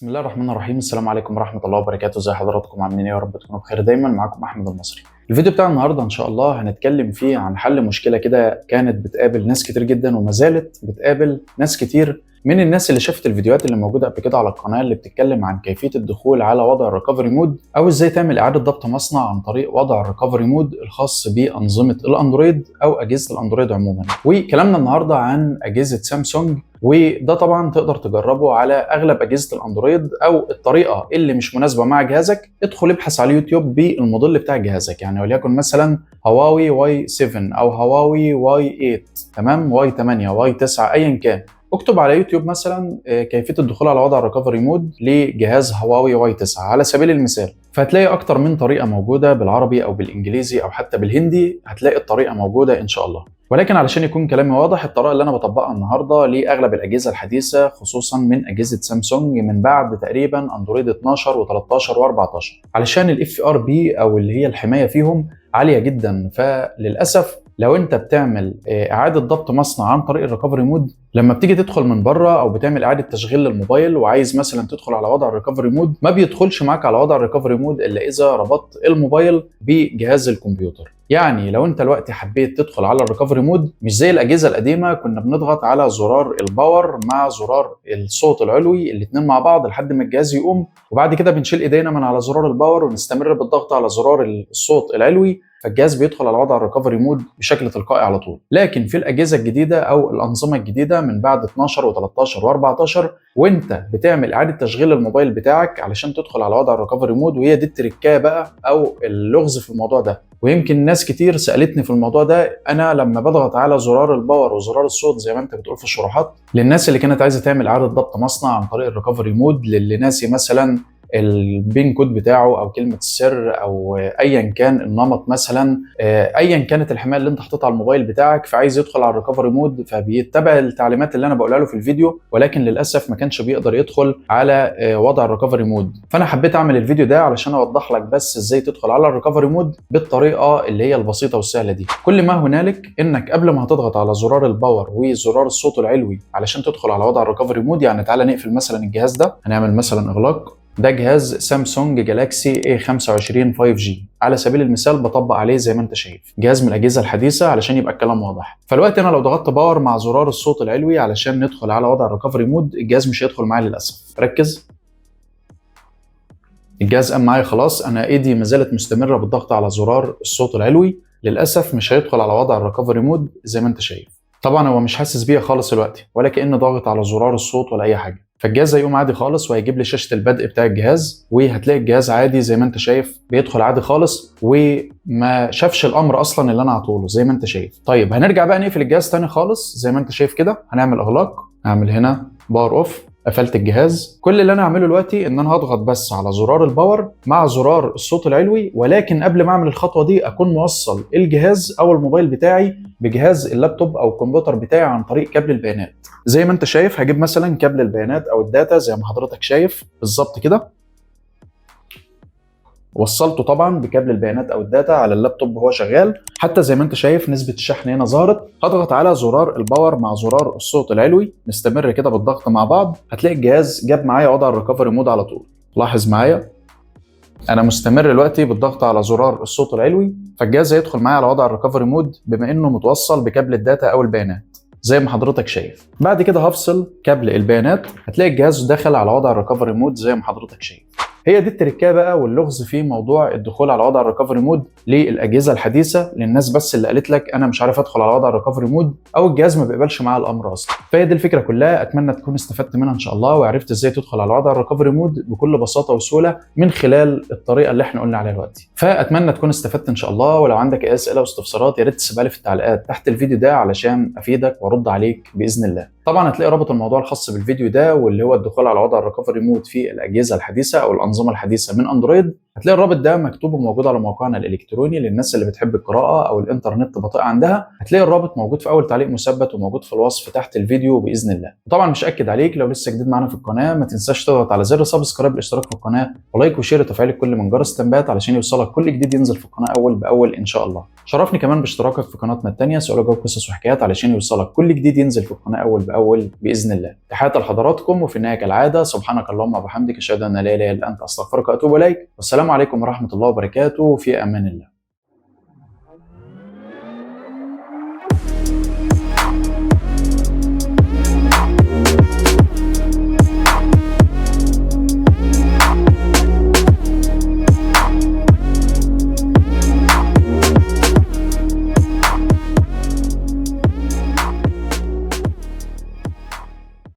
بسم الله الرحمن الرحيم. السلام عليكم ورحمة الله وبركاته. ازي حضراتكم عاملين ايه؟ يا رب تكونوا بخير دايما. معاكم احمد المصري. الفيديو بتاع النهارده ان شاء الله هنتكلم فيه عن حل مشكلة كده كانت بتقابل ناس كتير جدا وما زالت بتقابل ناس كتير من الناس اللي شافت الفيديوهات اللي موجودة قبل كده على القناة اللي بتتكلم عن كيفية الدخول على وضع الريكفري مود او ازاي تعمل اعادة ضبط مصنع عن طريق وضع الريكفري مود الخاص بأنظمة الاندرويد او اجهزة الاندرويد عموما. وكلامنا النهارده عن اجهزة سامسونج، وده طبعا تقدر تجربه على اغلب اجهزه الاندرويد، او الطريقه اللي مش مناسبه مع جهازك ادخل ابحث على اليوتيوب بالموديل بتاع جهازك، يعني وليكن مثلا هواوي واي 7 او هواوي واي 8، تمام، واي 8 واي 9 ايا كان. اكتب على يوتيوب مثلا كيفيه الدخول على وضع الريكفري مود لجهاز هواوي واي 9 على سبيل المثال، فهتلاقي اكتر من طريقه موجوده بالعربي او بالانجليزي او حتى بالهندي، هتلاقي الطريقه موجوده ان شاء الله. ولكن علشان يكون كلامي واضح، الطريقه اللي انا بطبقها النهارده لاغلب الاجهزه الحديثه خصوصا من اجهزه سامسونج من بعد تقريبا اندرويد 12 و13 و14، علشان الاف ار بي او اللي هي الحمايه فيهم عاليه جدا. فللاسف لو انت بتعمل اعاده ضبط مصنع عن طريق الريكفري مود، لما بتيجي تدخل من بره او بتعمل اعاده تشغيل للموبايل وعايز مثلا تدخل على وضع الريكفري مود، ما بيدخلش معاك على وضع الريكفري مود الا اذا ربطت الموبايل بجهاز الكمبيوتر. يعني لو انت دلوقتي حبيت تدخل على الريكفري مود، مش زي الاجهزه القديمه كنا بنضغط على زرار الباور مع زرار الصوت العلوي الاثنين مع بعض لحد ما الجهاز يقوم، وبعد كده بنشيل ايدينا من على زرار الباور ونستمر بالضغط على زرار الصوت العلوي، فالجهاز بيدخل على وضع الريكفري مود بشكل تلقائي على طول. لكن في الاجهزه الجديده او الانظمه الجديده من بعد 12 و13 و14، وانت بتعمل اعاده تشغيل الموبايل بتاعك علشان تدخل على وضع الريكفري مود، وهي دي التركايه بقى او اللغز في الموضوع ده. ويمكن ناس كتير سالتني في الموضوع ده، انا لما بضغط على زرار الباور وزرار الصوت زي ما انت بتقول في الشروحات، للناس اللي كانت عايزه تعمل اعاده ضبط مصنع عن طريق الريكفري مود، للي ناسي مثلا البين كود بتاعه او كلمه السر او ايا كان النمط مثلا، ايا كانت الحمايه اللي انت حاططها على الموبايل بتاعك، فعايز يدخل على الريكفري مود فبيتبع التعليمات اللي انا بقولها له في الفيديو، ولكن للاسف ما كانش بيقدر يدخل على وضع الريكفري مود. فانا حبيت اعمل الفيديو ده علشان اوضح لك بس ازاي تدخل على الريكفري مود بالطريقه اللي هي البسيطه والسهله دي. كل ما هنالك انك قبل ما هتضغط على زرار الباور وزرار الصوت العلوي علشان تدخل على وضع الريكفري مود، يعني تعالى نقفل مثلا الجهاز ده، هنعمل مثلا اغلاق. ده جهاز سامسونج جالاكسي A25 5G على سبيل المثال، بطبق عليه زي ما انت شايف جهاز من الاجهزه الحديثه علشان يبقى الكلام واضح. فالوقت انا لو ضغطت باور مع زرار الصوت العلوي علشان ندخل على وضع الريكفري مود، الجهاز مش هيدخل معايا للاسف. ركز، الجهاز قام معايا خلاص، انا ايدي ما زالت مستمره بالضغط على زرار الصوت العلوي، للاسف مش هيدخل على وضع الريكفري مود زي ما انت شايف. طبعا هو مش حاسس بيا خالص دلوقتي ولا كأني ضاغط على زرار الصوت ولا اي حاجه، فالجهاز هيقوم عادي خالص وهيجيب لي شاشه البدء بتاع الجهاز، وهتلاقي الجهاز عادي زي ما انت شايف بيدخل عادي خالص وما شافش الامر اصلا اللي انا عطوله زي ما انت شايف. طيب هنرجع بقى نقفل الجهاز تاني خالص زي ما انت شايف كده، هنعمل اغلاق، هعمل هنا باور اوف، قفلت الجهاز. كل اللي انا هعمله دلوقتي ان انا هضغط بس على زرار الباور مع زرار الصوت العلوي، ولكن قبل ما اعمل الخطوه دي اكون موصل الجهاز او الموبايل بتاعي بجهاز اللابتوب او الكمبيوتر بتاعي عن طريق كابل البيانات. زي ما انت شايف هجيب مثلا كابل البيانات او الداتا زي ما حضرتك شايف بالظبط كده، وصلته طبعا بكابل البيانات او الداتا على اللابتوب وهو شغال، حتى زي ما انت شايف نسبه الشحن هنا ظهرت. هضغط على زرار الباور مع زرار الصوت العلوي، نستمر كده بالضغط مع بعض، هتلاقي الجهاز جاب معايا وضع الريكفري مود على طول. لاحظ معايا انا مستمر دلوقتي بالضغط على زرار الصوت العلوي، فالجهاز هيدخل معايا على وضع الريكفري مود بما انه متوصل بكابل الداتا او البيانات زي ما حضرتك شايف. بعد كده هفصل كابل البيانات، هتلاقي الجهاز دخل على وضع الريكفري مود زي ما حضرتك شايف. هي دي التركية بقى واللغز في موضوع الدخول على وضع الريكفري مود للاجهزه الحديثه، للناس بس اللي قالت لك انا مش عارف ادخل على وضع الريكفري مود او الجهاز ما بيقبلش معاه الامر اصلا. فهي دي الفكره كلها، اتمنى تكون استفدت منها ان شاء الله وعرفت ازاي تدخل على وضع الريكفري مود بكل بساطه وسهوله من خلال الطريقه اللي احنا قلنا عليها دلوقتي. فاتمنى تكون استفدت ان شاء الله، ولو عندك اي اسئله واستفسارات يا ريت تسيبها لي في التعليقات تحت الفيديو ده علشان افيدك وارد عليك باذن الله. طبعا هتلاقي رابط الموضوع الخاص بالفيديو ده واللي هو الدخول على وضع الريكفري مود في الاجهزه الحديثه او الانظمه الحديثه من اندرويد هتلاقي الرابط ده مكتوب وموجود على موقعنا الالكتروني للناس اللي بتحب القراءه او الانترنت بطيء عندها. هتلاقي الرابط موجود في اول تعليق مثبت وموجود في الوصف تحت الفيديو باذن الله. وطبعا مش اكد عليك، لو لسه جديد معانا في القناه ما تنساش تضغط على زر سبسكرايب الاشتراك في القناه ولايك وشير وتفعيل الكل من جرس التنبيهات علشان يوصلك كل جديد ينزل في القناه اول باول ان شاء الله. شرفني كمان باشتراكك في قناتنا الثانيه سؤال وجواب قصص وحكايات علشان يوصلك كل جديد ينزل في القناه اول باول باذن الله. تحياتي لحضراتكم، وفي النهايه كالعاده سبحانك اللهم وبحمدك اشهد ان لا اله الا انت استغفرك واتوب اليك، والسلام عليكم ورحمه الله وبركاته، في امان الله.